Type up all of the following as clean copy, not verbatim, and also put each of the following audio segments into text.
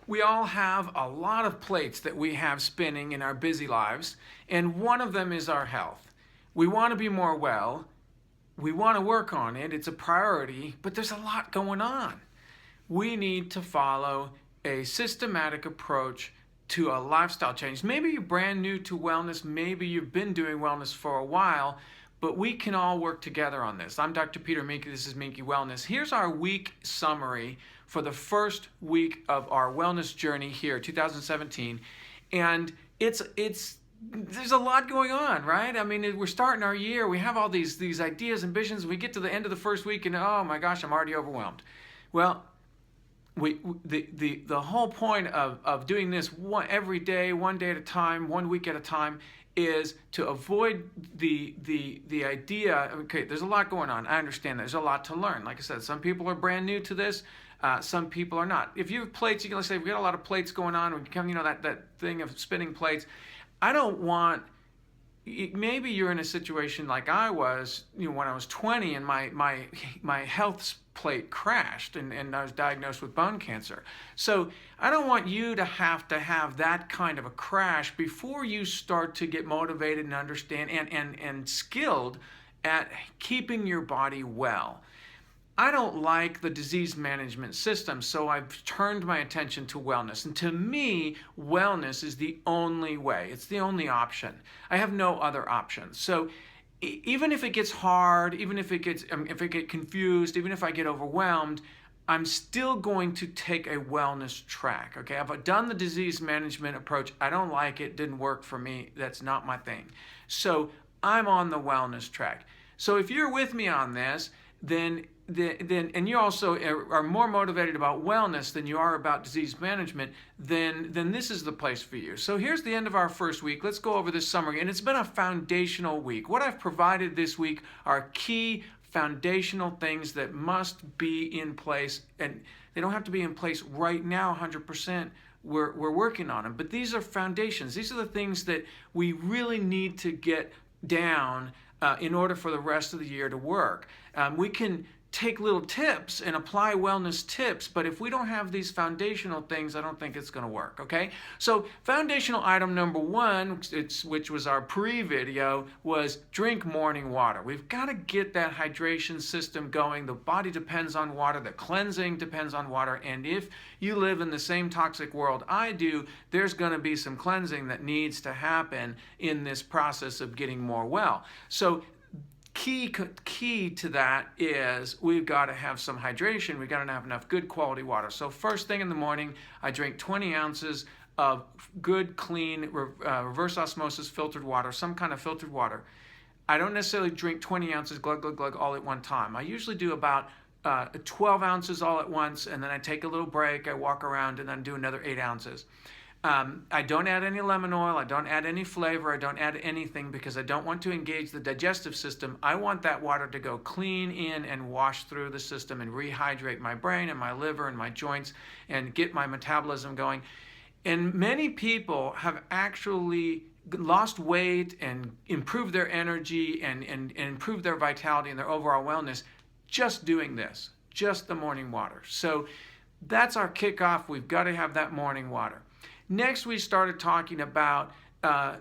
We all have a lot of plates that we have spinning in our busy lives, and one of them is our health. We want to be more well. We want to work on it. It's a priority, but there's a lot going on. We need to follow a systematic approach to a lifestyle change. Maybe you're brand new to wellness. Maybe you've been doing wellness for a while, but we can all work together on this. I'm Dr. Peter Minke. This is Minke Wellness. Here's our week summary for the first week of our wellness journey here, 2017. And there's a lot going on, right? I mean, we're starting our year. We have all these ideas and visions. We get to the end of the first week and, oh my gosh, I'm already overwhelmed. Well, the whole point of doing this every day, one day at a time, 1 week at a time, is to avoid the idea. Okay, there's a lot going on. I understand there's a lot to learn. Like I said, some people are brand new to this. Some people are not. If you have plates, you can say, we've got a lot of plates going on. We come, that thing of spinning plates. I don't want. Maybe you're in a situation like I was, when I was 20 and my health plate crashed and I was diagnosed with bone cancer. So I don't want you to have that kind of a crash before you start to get motivated and understand and skilled at keeping your body well. I don't like the disease management system, so I've turned my attention to wellness. And to me, wellness is the only way. It's the only option. I have no other options. So even if it gets hard, even if it if I get confused, even if I get overwhelmed, I'm still going to take a wellness track. Okay, I've done the disease management approach. I don't like it. Didn't work for me. That's not my thing. So I'm on the wellness track. So if you're with me on this, then and you also are more motivated about wellness than you are about disease management, then this is the place for you. So here's the end of our first week. Let's go over this summary. And it's been a foundational week. What I've provided this week are key foundational things that must be in place. And they don't have to be in place right now 100%. We're working on them. But these are foundations. These are the things that we really need to get down in order for the rest of the year to work. We can take little tips and apply wellness tips, but if we don't have these foundational things, I don't think it's going to work, okay? So foundational item number one, which was our pre-video, was drink morning water. We've got to get that hydration system going. The body depends on water. The cleansing depends on water. And if you live in the same toxic world I do, there's going to be some cleansing that needs to happen in this process of getting more well. So key to that is we've got to have some hydration. We've got to have enough good quality water. So first thing in the morning, I drink 20 ounces of good, clean, reverse osmosis filtered water, some kind of filtered water. I don't necessarily drink 20 ounces glug, glug, glug all at one time. I usually do about 12 ounces all at once, and then I take a little break, I walk around, and then do another 8 ounces. I don't add any lemon oil, I don't add any flavor, I don't add anything because I don't want to engage the digestive system. I want that water to go clean in and wash through the system and rehydrate my brain and my liver and my joints and get my metabolism going. And many people have actually lost weight and improved their energy and improved their vitality and their overall wellness just doing this, just the morning water. So that's our kickoff. We've got to have that morning water. Next, we started talking about our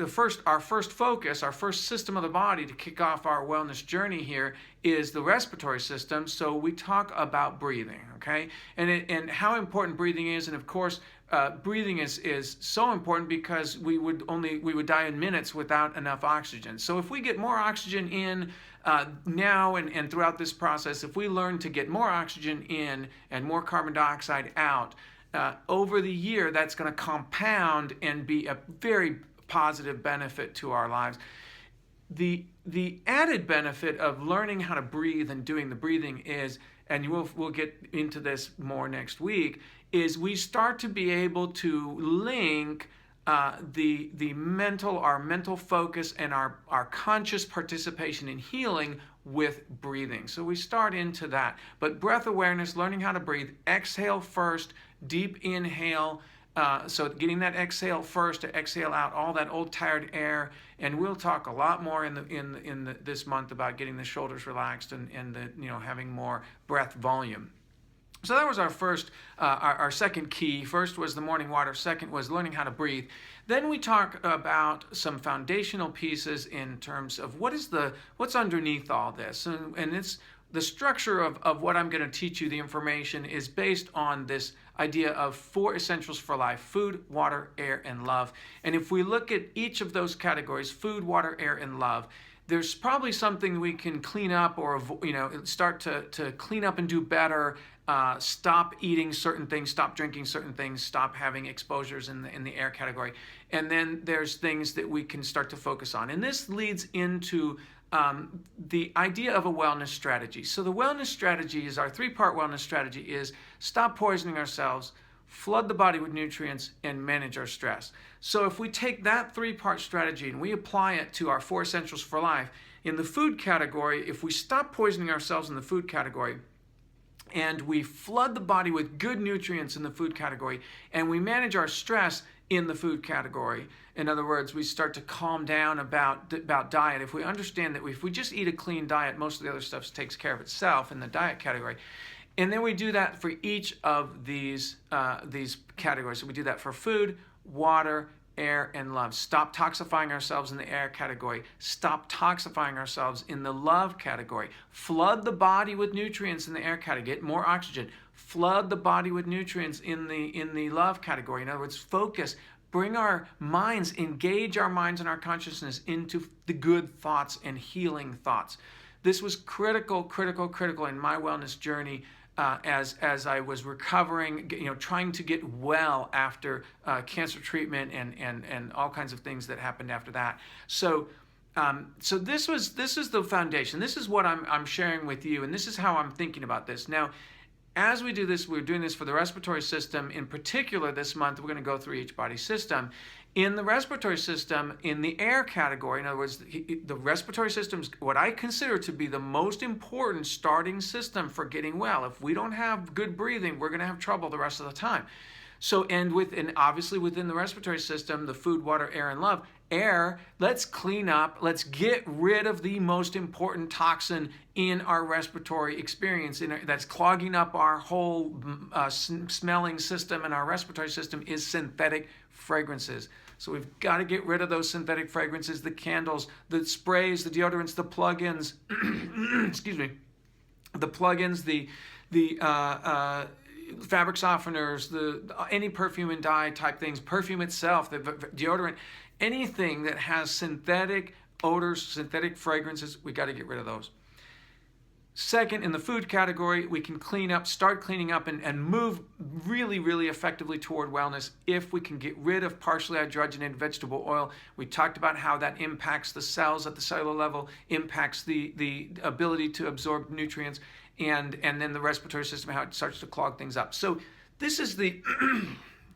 first focus, our first system of the body to kick off our wellness journey here is the respiratory system. So we talk about breathing, okay, and how important breathing is, and of course, breathing is so important because we would die in minutes without enough oxygen. So if we get more oxygen in now and throughout this process, if we learn to get more oxygen in and more carbon dioxide out, over the year, that's going to compound and be a very positive benefit to our lives. The added benefit of learning how to breathe and doing the breathing is, and we'll get into this more next week, is we start to be able to link our mental focus and our conscious participation in healing with breathing. So we start into that. But breath awareness, learning how to breathe, exhale first, deep inhale, so getting that exhale first to exhale out all that old tired air. And we'll talk a lot more in this month about getting the shoulders relaxed and having more breath volume. So that was our first, our second key. First was the morning water. Second was learning how to breathe. Then we talk about some foundational pieces in terms of what's underneath all this, and it's the structure of what I'm going to teach you. The information is based on this idea of 4 essentials for life: food, water, air, and love. And if we look at each of those categories, food, water, air, and love, there's probably something we can clean up, or start to clean up and do better. Stop eating certain things, stop drinking certain things, stop having exposures in the air category. And then there's things that we can start to focus on. And this leads into the idea of a wellness strategy. So the wellness strategy is our 3-part wellness strategy: is stop poisoning ourselves, flood the body with nutrients, and manage our stress. So if we take that 3-part strategy and we apply it to our 4 essentials for life, in the food category, if we stop poisoning ourselves in the food category, and we flood the body with good nutrients in the food category, and we manage our stress in the food category. In other words, we start to calm down about diet. If we understand that if we just eat a clean diet, most of the other stuff takes care of itself in the diet category. And then we do that for each of these categories. So we do that for food, water, air, and love. Stop toxifying ourselves in the air category. Stop toxifying ourselves in the love category. Flood the body with nutrients in the air category. Get more oxygen. Flood the body with nutrients in the love category. In other words, focus. Bring our minds, engage our minds and our consciousness into the good thoughts and healing thoughts. This was critical in my wellness journey. As I was recovering, trying to get well after cancer treatment and all kinds of things that happened after that. So this is the foundation. This is what I'm sharing with you, and this is how I'm thinking about this. Now, as we do this, we're doing this for the respiratory system. In particular, this month, we're going to go through each body system. In the respiratory system, in the air category, in other words, the respiratory system is what I consider to be the most important starting system for getting well. If we don't have good breathing, we're going to have trouble the rest of the time. So, and obviously within the respiratory system, the food, water, air, and love. Air, let's clean up, let's get rid of the most important toxin in our respiratory experience that's clogging up our whole smelling system and our respiratory system is synthetic fragrances. So we've got to get rid of those synthetic fragrances, the candles, the sprays, the deodorants, the plug-ins, excuse me, the plug-ins, the fabric softeners, any perfume and dye type things, perfume itself, the deodorant, anything that has synthetic odors, synthetic fragrances, we got to get rid of those. Second, in the food category, we can start cleaning up and move really, really effectively toward wellness if we can get rid of partially hydrogenated vegetable oil. We talked about how that impacts the cells at the cellular level, impacts the ability to absorb nutrients, and then the respiratory system, how it starts to clog things up. So this is the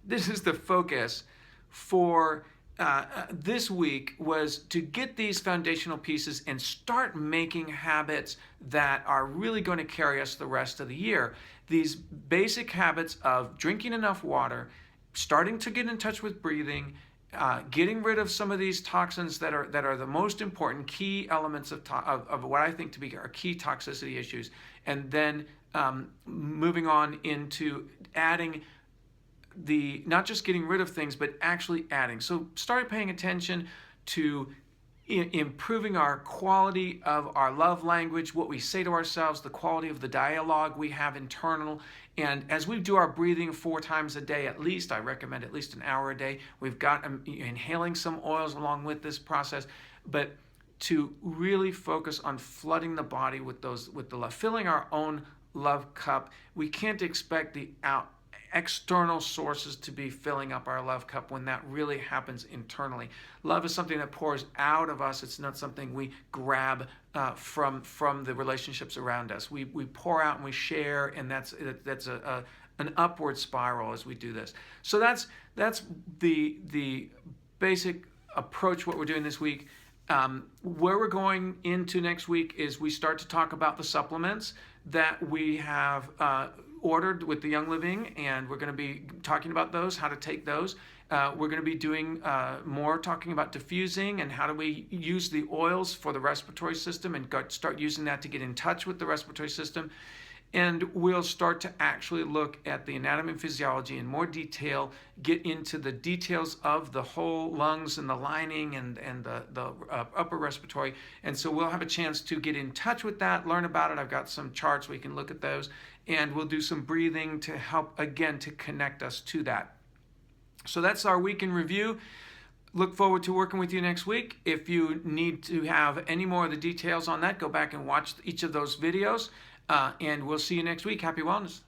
this is the focus for this week, was to get these foundational pieces and start making habits that are really going to carry us the rest of the year. These basic habits of drinking enough water, starting to get in touch with breathing, getting rid of some of these toxins that are the most important key elements of what I think to be our key toxicity issues, and then moving on into adding not just getting rid of things, but actually adding. So start paying attention to improving our quality of our love language, what we say to ourselves, the quality of the dialogue we have internal. And as we do our breathing 4 times a day, at least, I recommend at least an hour a day. We've got inhaling some oils along with this process, but to really focus on flooding the body with the love, filling our own love cup. We can't expect the external sources to be filling up our love cup when that really happens internally. Love is something that pours out of us. It's not something we grab from the relationships around us. We pour out and we share, and that's an upward spiral as we do this. So that's the basic approach. What we're doing this week. Where we're going into next week is we start to talk about the supplements that we have ordered with the Young Living, and we're going to be talking about those, how to take those. We're going to be doing more talking about diffusing and how do we use the oils for the respiratory system and start using that to get in touch with the respiratory system. and we'll start to actually look at the anatomy and physiology in more detail, get into the details of the whole lungs and the lining and the upper respiratory. And so we'll have a chance to get in touch with that, learn about it. I've got some charts we can look at those, and we'll do some breathing to help, again, to connect us to that. So that's our week in review. Look forward to working with you next week. If you need to have any more of the details on that, go back and watch each of those videos. And we'll see you next week. Happy wellness.